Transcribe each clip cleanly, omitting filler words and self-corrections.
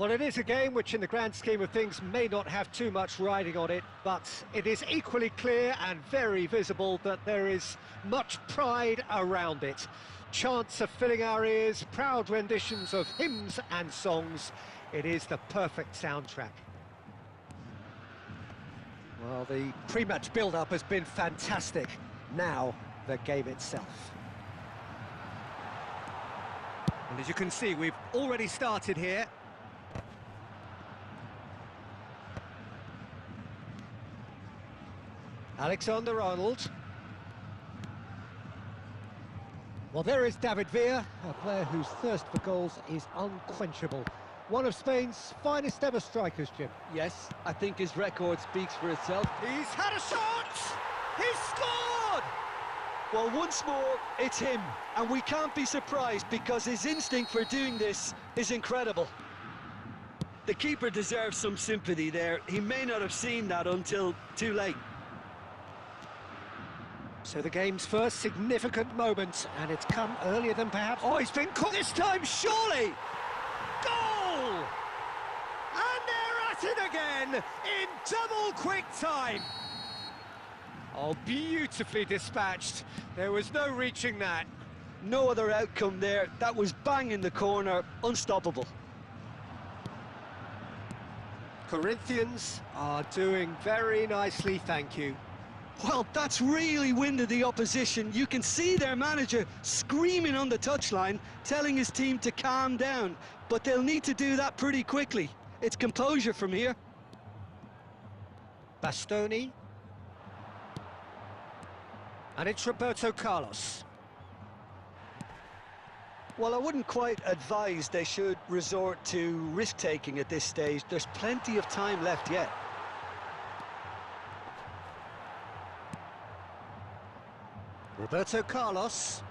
Well, it is a game which in the grand scheme of things may not have too much riding on it, but it is equally clear and very visible that there is much pride around it. Chants are filling our ears, proud renditions of hymns and songs. It is the perfect soundtrack. Well, the pre-match build-up has been fantastic. Now, the game itself. And as you can see, we've already started here. Alexander-Arnold. Well, there is David Villa, a player whose thirst for goals is unquenchable. One of Spain's finest ever strikers, Jim. Yes, I think his record speaks for itself. He's had a shot! He's scored! Well, once more, it's him. And we can't be surprised because his instinct for doing this is incredible. The keeper deserves some sympathy there. He may not have seen that until too late. So the game's first significant moment, and it's come earlier than perhaps... Oh, he's been caught this time, surely! Goal! And they're at it again, in double quick time! Oh, beautifully dispatched. There was no reaching that. No other outcome there. That was bang in the corner, unstoppable. Corinthians are doing very nicely, thank you. Well, that's really winded the opposition. You can see their manager screaming on the touchline, telling his team to calm down. But they'll need to do that pretty quickly. It's composure from here. Bastoni. And it's Roberto Carlos. Well, I wouldn't quite advise they should resort to risk-taking at this stage. There's plenty of time left yet. Roberto Carlos.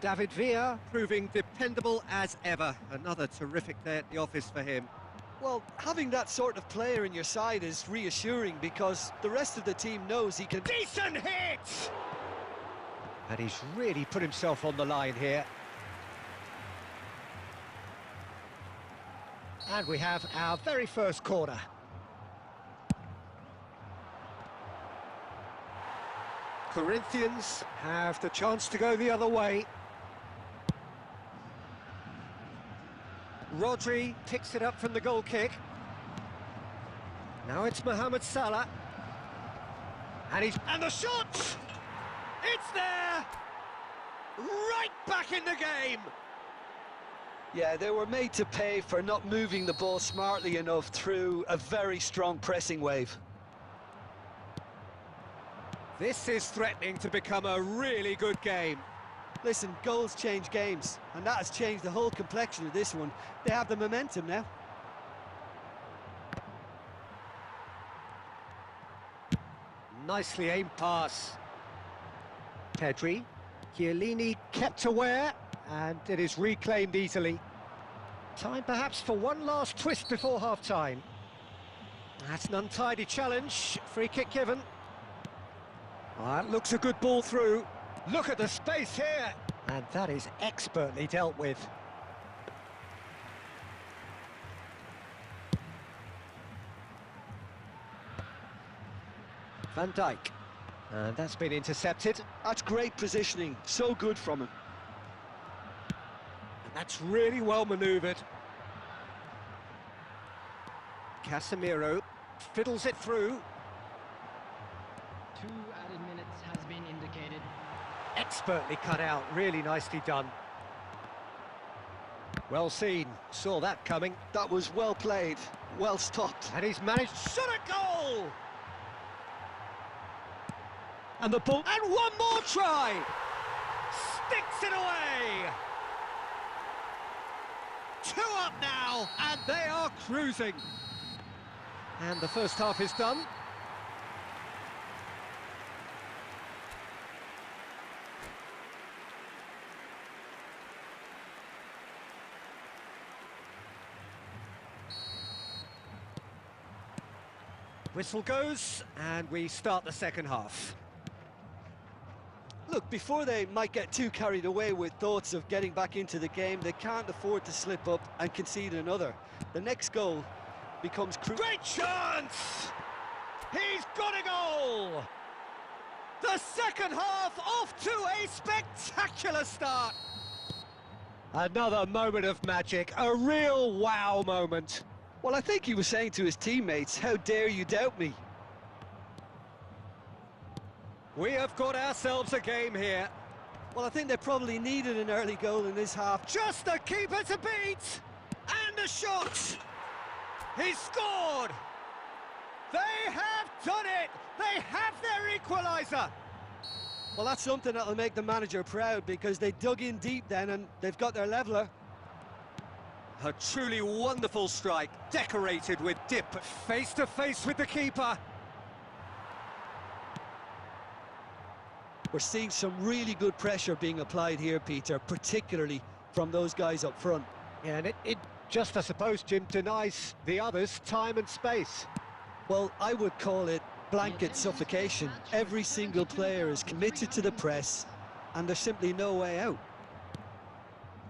David Villa proving dependable as ever. Another terrific day at the office for him. Well, having that sort of player in your side is reassuring because the rest of the team knows he can... Decent hit! And he's really put himself on the line here. And we have our very first corner. Corinthians have the chance to go the other way. Rodri picks it up from the goal kick. Now it's Mohamed Salah. And the shot! It's there! Right back in the game! Yeah, they were made to pay for not moving the ball smartly enough through a very strong pressing wave. This is threatening to become a really good game. Listen, goals change games, and that has changed the whole complexion of this one. They have the momentum now. Nicely aimed pass. Pedri. Chiellini kept aware, and it is reclaimed easily. Time perhaps for one last twist before half-time. That's an untidy challenge. Free kick given. That looks a good ball through. Look at the space here. And that is expertly dealt with. Van Dijk. And that's been intercepted. That's great positioning. So good from him. And that's really well manoeuvred. Casemiro fiddles it through. 2 added minutes has been indicated. Expertly cut out, really nicely done. Well seen, saw that coming. That was well played, well stopped. And he's managed, shot a goal! And the ball, and one more try! Sticks it away! 2 up now, and they are cruising. And the first half is done. Whistle goes, and we start the second half. Look, before they might get too carried away with thoughts of getting back into the game, they can't afford to slip up and concede another. The next goal becomes crucial. Great chance! He's got a goal! The second half off to a spectacular start. Another moment of magic, a real wow moment. Well, I think he was saying to his teammates, how dare you doubt me? We have got ourselves a game here. Well, I think they probably needed an early goal in this half. Just the keeper to beat! And a shot! He's scored! They have done it! They have their equaliser! Well, that's something that'll make the manager proud, because they dug in deep then and they've got their leveller. A truly wonderful strike, decorated with dip. Face to face with the keeper. We're seeing some really good pressure being applied here, Peter, particularly from those guys up front. Yeah, and it just, I suppose, Jim, denies the others time and space. Well, I would call it blanket suffocation. Every single player is committed to the press, and there's simply no way out.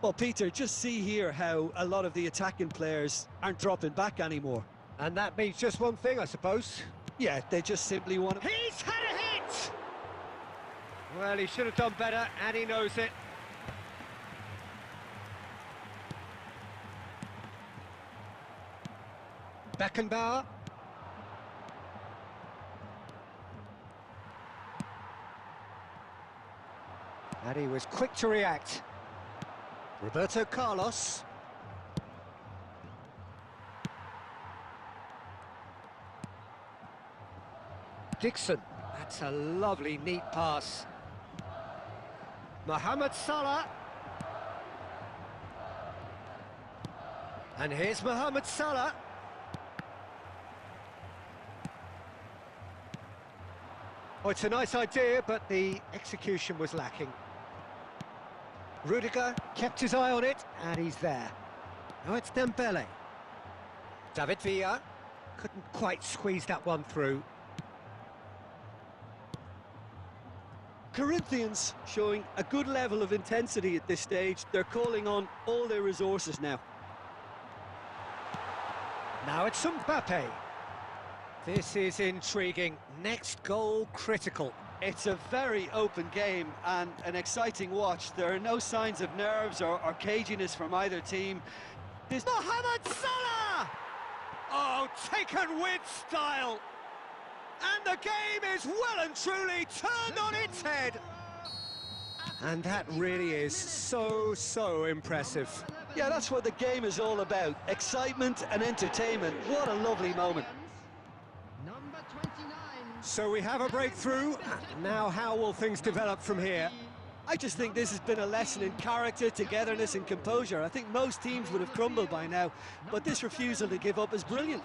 Well, Peter, just see here how a lot of the attacking players aren't dropping back anymore. And that means just one thing, I suppose. Yeah, they just simply want to... He's had a hit! Well, he should have done better, and he knows it. Beckenbauer. And he was quick to react. Roberto Carlos. Dixon. That's a lovely, neat pass. Mohamed Salah. And here's Mohamed Salah. Oh, it's a nice idea, but the execution was lacking. Rudiger kept his eye on it, and he's there. Now it's Dembele. David Villa couldn't quite squeeze that one through. Corinthians showing a good level of intensity at this stage. They're calling on all their resources now. Now it's Mbappe. This is intriguing. Next goal critical. It's a very open game and an exciting watch. There are no signs of nerves or caginess from either team. This Mohamed Salah! Oh, taken with style. And the game is well and truly turned on its head. And that really is so impressive. Yeah, that's what the game is all about. Excitement and entertainment. What a lovely moment. Number 29. So we have a breakthrough. Now how will things develop from here? I just think this has been a lesson in character, togetherness and composure. I think most teams would have crumbled by now, but this refusal to give up is brilliant.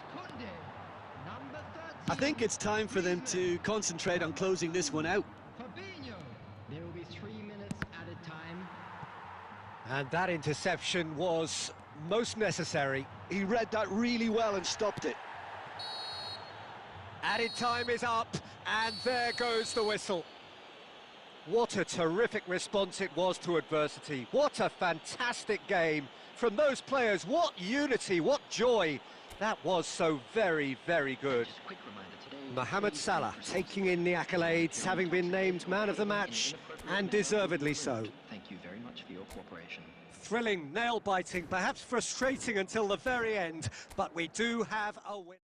I think it's time for them to concentrate on closing this one out. There will be 3 minutes added time. And that interception was most necessary. He read that really well and stopped it. Added time is up, and there goes the whistle. What a terrific response it was to adversity. What a fantastic game from those players. What unity, what joy. That was so very good. Mohamed Salah taking in the accolades, having been named man of the match, and deservedly so. Thank you very much for your cooperation. Thrilling, nail-biting, perhaps frustrating until the very end, but we do have a win.